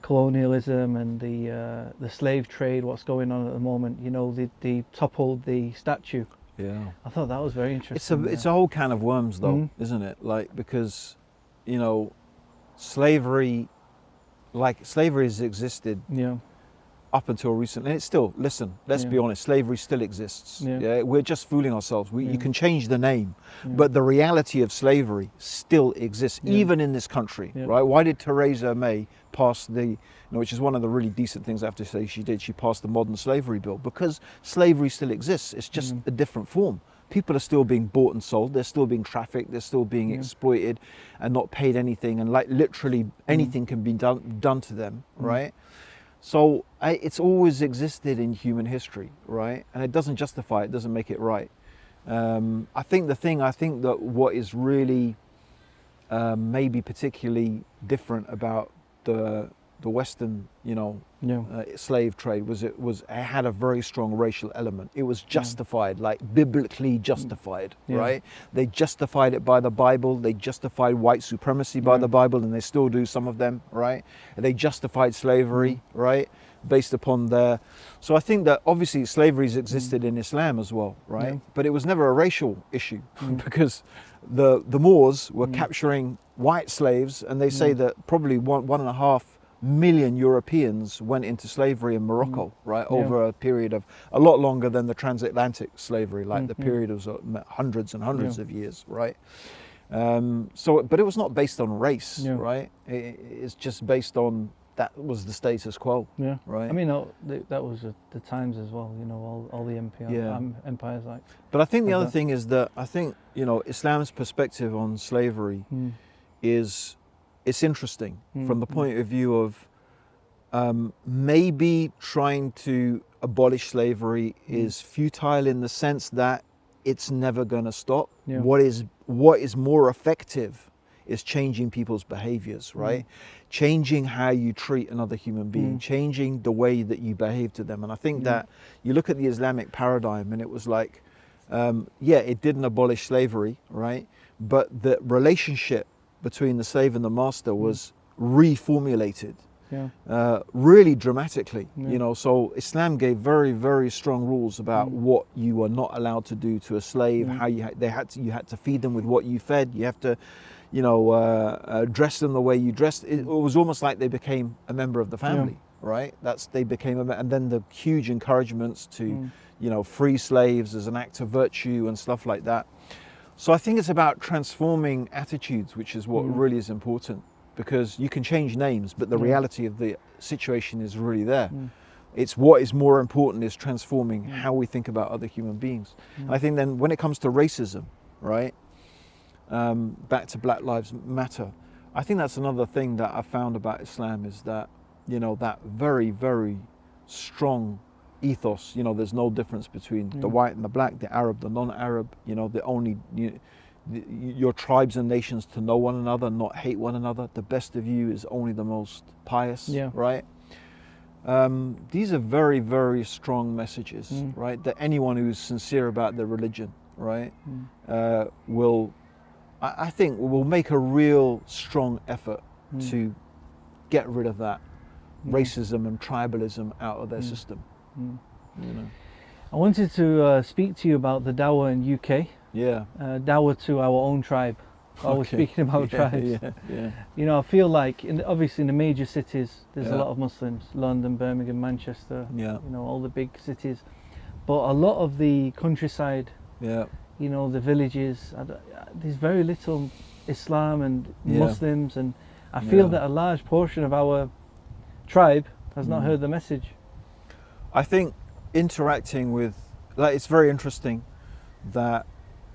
colonialism and the slave trade, what's going on at the moment. You know, they toppled the statue. I thought that was very interesting. It's a whole can of worms, though, isn't it? Like, because, you know, slavery has existed up until recently. And it's still, listen, let's be honest, slavery still exists. We're just fooling ourselves. You can change the name, but the reality of slavery still exists, even in this country, right? Why did Theresa May pass which is one of the really decent things I have to say she did, she passed the modern slavery bill, because slavery still exists. It's just a different form. People are still being bought and sold. They're still being trafficked. They're still being exploited and not paid anything. And like literally anything can be done to them, right? So it's always existed in human history, right? And it doesn't justify it, doesn't make it right. I think that what is really maybe particularly different about the the Western, Yeah. slave trade it had a very strong racial element. It was justified, like biblically justified, Yeah. right? They justified it by the Bible. They justified white supremacy by the Bible, and they still do, some of them, right? And they justified slavery, right? Based upon so I think that obviously slavery's existed in Islam as well, right? Yeah. But it was never a racial issue because the Moors were capturing white slaves, and they say that probably 1.5 million Europeans went into slavery in Morocco, right? Over a period of a lot longer than the transatlantic slavery, like the period was hundreds and hundreds of years, right? But it was not based on race, right? It's just based on that was the status quo, right? I mean, that was the times as well, all the empires like. But I think the other thing is that I think, Islam's perspective on slavery it's interesting from the point of view of maybe trying to abolish slavery is futile in the sense that it's never going to stop. Yeah. What is more effective is changing people's behaviors, right? Changing how you treat another human being, changing the way that you behave to them. And I think that you look at the Islamic paradigm and it was like, it didn't abolish slavery, right? But the relationship between the slave and the master was reformulated really dramatically, so Islam gave very, very strong rules about what you were not allowed to do to a slave, how you had to feed them with what you fed, you have to dress them the way you dressed. It was almost like they became a member of the family, right? They became and then the huge encouragements to free slaves as an act of virtue and stuff like that. So I think it's about transforming attitudes, which is what really is important, because you can change names, but the reality of the situation is really there. It's what is more important is transforming how we think about other human beings. And I think then when it comes to racism, right, back to Black Lives Matter, I think that's another thing that I found about Islam is that, that very, very strong ethos, there's no difference between the white and the black, the Arab, the non-Arab, your tribes and nations to know one another, not hate one another. The best of you is only the most pious, right? These are very, very strong messages, right? That anyone who's sincere about their religion, right, I think will make a real strong effort to get rid of that racism and tribalism out of their system. I wanted to speak to you about the Dawah in UK. Dawah to our own tribe. I was speaking about tribes. I feel like obviously in the major cities there's a lot of Muslims, London, Birmingham, Manchester, all the big cities, but a lot of the countryside, the villages, there's very little Islam and Muslims, and I feel that a large portion of our tribe has not heard the message. I think interacting with, it's very interesting that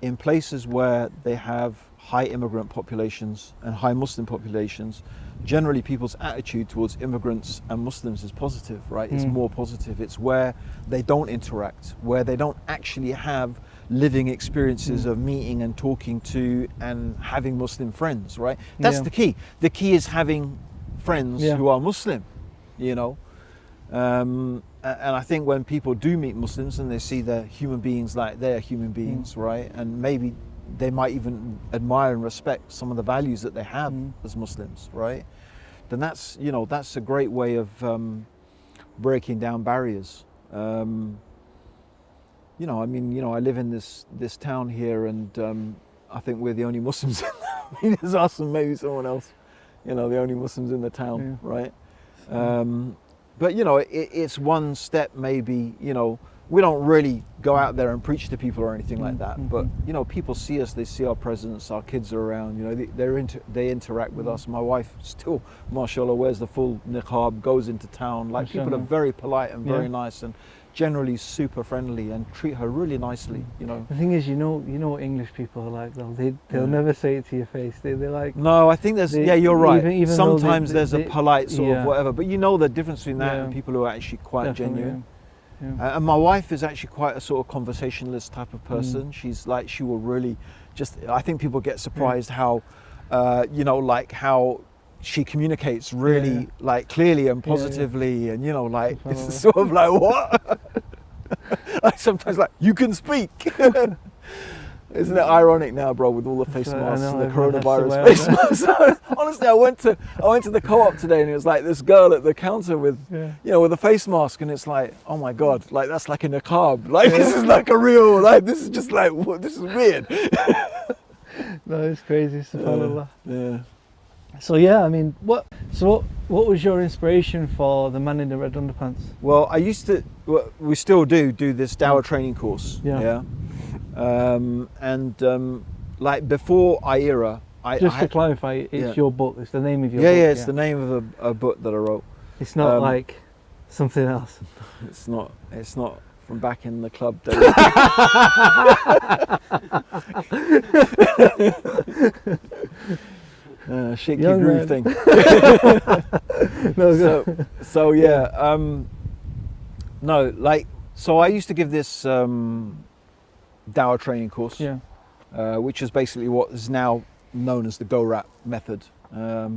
in places where they have high immigrant populations and high Muslim populations, generally people's attitude towards immigrants and Muslims is positive, right? It's more positive. It's where they don't interact, where they don't actually have living experiences of meeting and talking to and having Muslim friends, right? That's the key. The key is having friends who are Muslim, and I think when people do meet Muslims and they see they're human beings like they're human beings, right? And maybe they might even admire and respect some of the values that they have as Muslims, right? Then that's a great way of breaking down barriers. I live in this town here, and I think we're the only Muslims. There's us and maybe someone else, the only Muslims in the town, right? But it's one step maybe. We don't really go out there and preach to people or anything like that. But people see us, they see our presence, our kids are around. They interact with us. My wife still, mashallah, wears the full niqab, goes into town. Like, people are very polite and very nice, and generally super friendly, and treat her really nicely. The thing is, what English people are like, though. They'll never say it to your face. They're like. No, I think there's. You're right. Even sometimes there's a polite sort of whatever, but the difference between that and people who are actually quite genuine. And my wife is actually quite a sort of conversationalist type of person. She's like, she will really I think people get surprised how, how she communicates really like clearly and positively, and you know, like it's sort of like what? Like sometimes like you can speak. Isn't it ironic now, bro, with all the face masks and the coronavirus face masks? Honestly, I went to the co-op today, and it was like this girl at the counter with, you know, with a face mask, and it's like, oh my god, like that's like a niqab. Like this is like a real, like this is just like, what, this is weird. No, it's crazy, subhanAllah. Yeah. So yeah, I mean, what was your inspiration for the man in the red underpants? Well, I used to, we still do this Dawah training course. Yeah. Like before IERA, to clarify, it's your book. It's the name of your book. Yeah, it's the name of a book that I wrote. It's not like something else. It's not from back in the club days. Shake your groove thing. So yeah, no, like, so I used to give this Dawah training course, which is basically what is now known as the Go-Rap method. I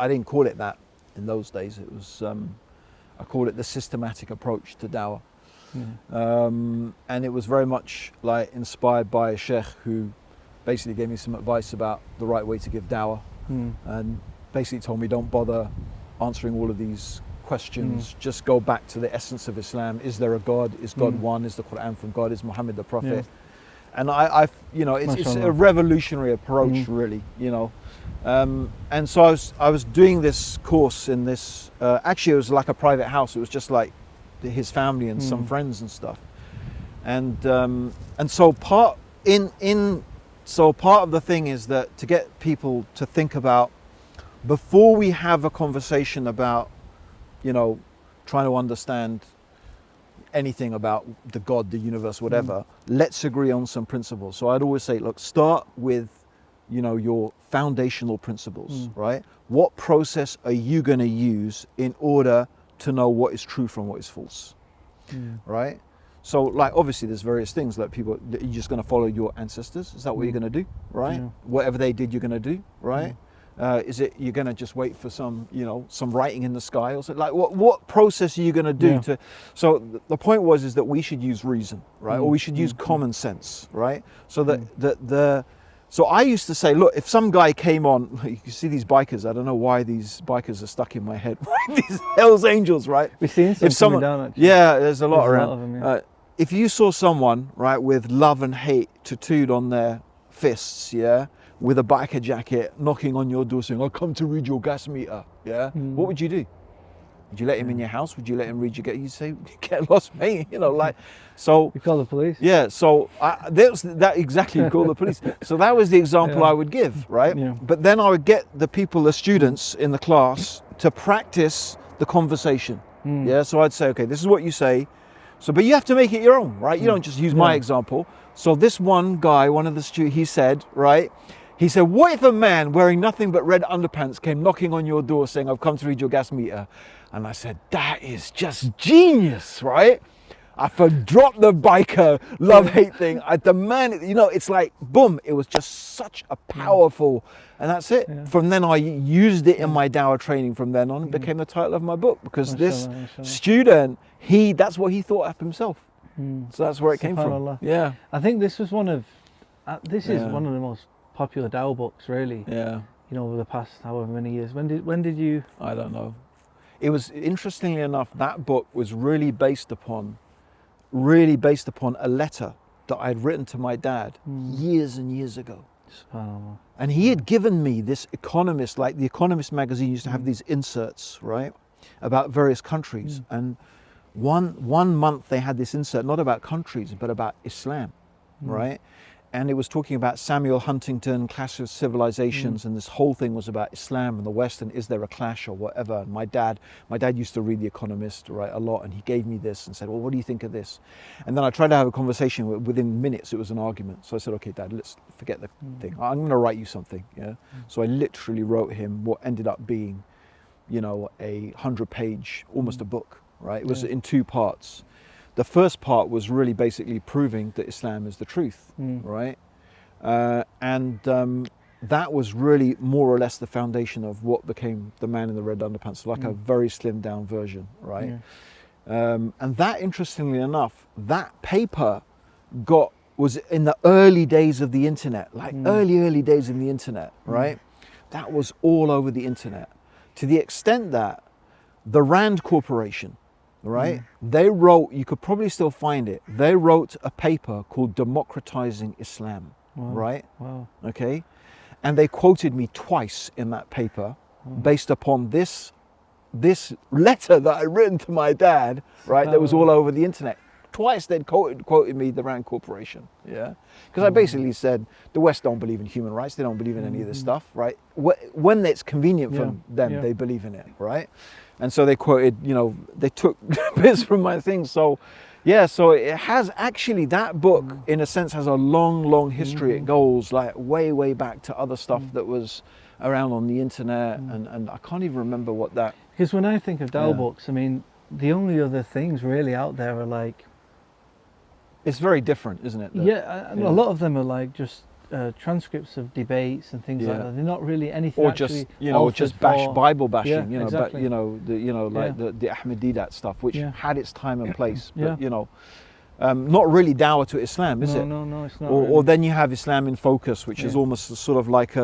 didn't call it that in those days. It was I called it the systematic approach to Dawah. And it was very much like inspired by a sheikh who basically gave me some advice about the right way to give Dawah, and basically told me don't bother answering all of these questions, just go back to the essence of Islam. Is there a God? Is God one? Is the Qur'an from God? Is Muhammad the Prophet? And I you know, it's a revolutionary approach, really, you know. And so I was doing this course in this, actually it was like a private house. It was just like his family and some friends and stuff. And so part of the thing is that to get people to think about, before we have a conversation about, you know, trying to understand anything about the God, the universe, whatever, let's agree on some principles. So I'd always say, look, start with, you know, your foundational principles, right? What process are you going to use in order to know what is true from what is false, right? So, like, obviously there's various things, like you're just going to follow your ancestors. Is that what you're going to do, right? Whatever they did, you're going to do, right? Is it you're going to just wait for some, you know, some writing in the sky or something? Like, what process are you going to do to? So the point is that we should use reason, right? Or we should use common sense, right? So that so I used to say, look, if some guy came on, you can see these bikers. I don't know why these bikers are stuck in my head. These Hell's Angels, right? We've seen some coming down, actually. Yeah, there's a lot around. A lot of them, if you saw someone, right, with love and hate tattooed on their fists, with a biker jacket knocking on your door saying, I'll come to read your gas meter, what would you do? Would you let him in your house? Would you let him read your gas? You'd say, get lost, mate, you know, like, so. You call the police? Yeah, so that exactly, call the police. So that was the example I would give, right? But then I would get the students in the class to practice the conversation, So I'd say, okay, this is what you say. So, but you have to make it your own, right? You don't just use my example. So this one guy, one of the students, he said, what if a man wearing nothing but red underpants came knocking on your door saying, I've come to read your gas meter? And I said, that is just genius, right? I dropped the biker love-hate thing. I demand, you know, it's like, boom, it was just such a powerful, and that's it. From then I used it in my Dawah training from then on. It became the title of my book, because this student, that's what he thought of himself. So that's where it came from. Yeah. I think this was one of the most popular Dawah books, really. Yeah. You know, over the past however many years. When did you? I don't know. It was, interestingly enough, that book was really based upon a letter that I'd written to my dad years and years ago. And he had given me this Economist, like the Economist magazine used to have these inserts, right, about various countries. And one month they had this insert, not about countries, but about Islam, right? And it was talking about Samuel Huntington, Clash of Civilizations, and this whole thing was about Islam and the West, and is there a clash or whatever. And my dad used to read The Economist, right, a lot, and he gave me this and said, well, what do you think of this? And then I tried to have a conversation. Within minutes it was an argument. So I said, okay, Dad, let's forget the thing. I'm going to write you something, So I literally wrote him what ended up being, you know, a 100-page, almost a book, right? It was in 2 parts. The first part was really basically proving that Islam is the truth, right? And that was really more or less the foundation of what became the Man in the Red Underpants, like a very slimmed down version, right? And that, interestingly enough, that paper was in the early days of the internet, like early days in the internet, right? That was all over the internet, to the extent that the Rand Corporation, right? They wrote, you could probably still find it, they wrote a paper called Democratizing Islam, right? Wow. Okay. And they quoted me twice in that paper based upon this letter that I written to my dad, right? That was all over the internet. Twice they'd quoted me, the Rand Corporation, yeah? Because I basically said, the West don't believe in human rights, they don't believe in any of this stuff, right? When it's convenient for them, they believe in it, right? And so they quoted, you know, they took bits from my things. So, yeah, so it has actually, that book, in a sense, has a long history. It goes like way back to other stuff that was around on the internet, and I can't even remember what that... Because when I think of Dawah books, I mean, the only other things really out there are like... It's very different, isn't it? A lot of them are like just transcripts of debates and things like that. They're not really anything. Or just, you know, just Bible bashing. Yeah, you know, exactly. Like the Ahmadiyyat stuff, which had its time and place. But you know, not really Dawah to Islam, is it? No, it's not. Or then you have Islam in Focus, which is almost sort of like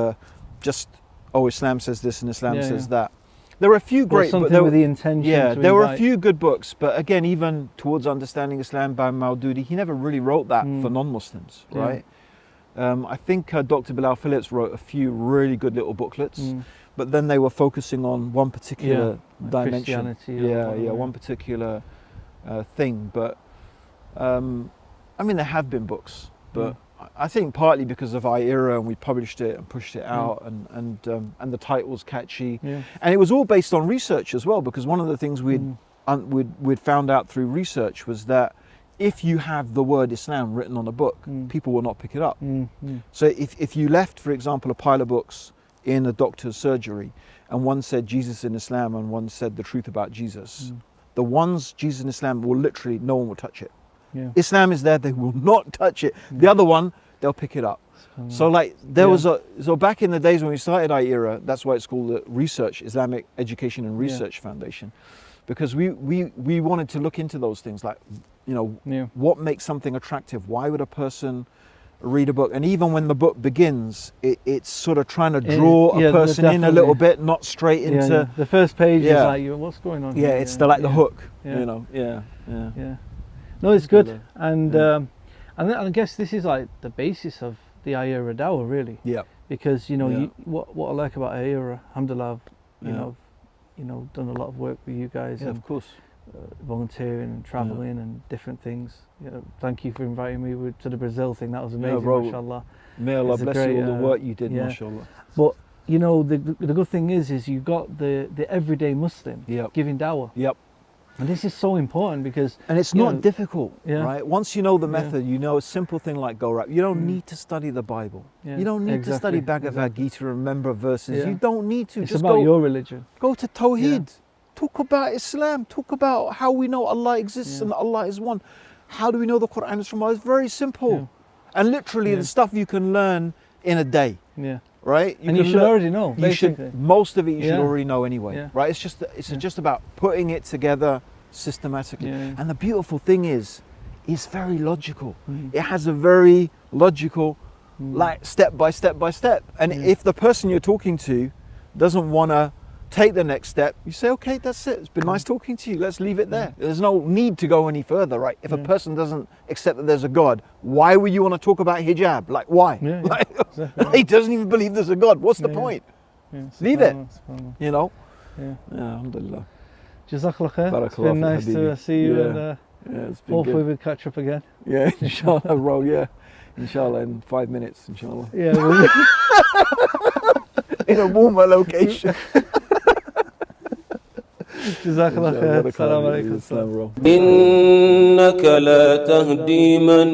Islam says this and Islam says that. There were a few great, but there were the intention. Yeah, there were a few good books, but again, even Towards Understanding Islam by Maududi, he never really wrote that for non-Muslims, right? I think Dr. Bilal Phillips wrote a few really good little booklets, but then they were focusing on one particular dimension. One particular thing. But I mean, there have been books, but I think partly because of our era, and we published it and pushed it out, and the title's catchy, and it was all based on research as well. Because one of the things we'd found out through research was that if you have the word Islam written on a book, people will not pick it up. So if you left, for example, a pile of books in a doctor's surgery, and one said Jesus in Islam and one said the truth about Jesus, the ones Jesus in Islam will literally, no one will touch it. Islam is there, they will not touch it. The other one, they'll pick it up. So like there was so back in the days when we started our era, that's why it's called the Research, Islamic Education and Research Foundation, because we wanted to look into those things, like, you know, what makes something attractive? Why would a person read a book? And even when the book begins, it's sort of trying to draw a person in a little bit, not straight into... The first page is like, what's going on here? It's the hook, you know, No, it's good, and I guess this is like the basis of the Ayura Dawah, really. Yeah. Because you know, what I like about Ayura, alhamdulillah, you know, done a lot of work with you guys. Yeah, of course. Volunteering and traveling and different things. You know, thank you for inviting me to the Brazil thing. That was amazing, mashallah. May Allah bless you, all the work you did, mashallah. But you know, the good thing is you got the everyday Muslim giving dawah. And this is so important because... And it's not difficult, right? Once you know the method, you know a simple thing like go right. You don't need to study the Bible. You don't need to study Bhagavad Gita, remember verses. You don't need to. It's just about your religion. Go to Tawheed. Talk about Islam. Talk about how we know Allah exists and that Allah is one. How do we know the Qur'an is from Allah? It's very simple. And literally the stuff you can learn in a day. Right? You should already know. Most of it you should already know anyway. Right? It's just about putting it together systematically. And the beautiful thing is, it's very logical. It has a very logical, like step by step by step. And if the person you're talking to doesn't want to take the next step, you say, okay, that's it. It's been nice talking to you. Let's leave it there. There's no need to go any further, right? If a person doesn't accept that there's a God, why would you want to talk about hijab? Like, why? He doesn't even believe there's a God. What's the point? Leave it. You know? Alhamdulillah. Jazakallah khair. It's been nice to see you, and hopefully we'll catch up again. Yeah, inshallah, bro. Inshallah, in 5 minutes, inshallah. In a warmer location. جزاك الله خير. السلام عليكم. إنك لا تهدي من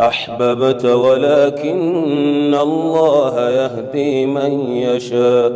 أحببت ولكن الله يهدي من يشاء.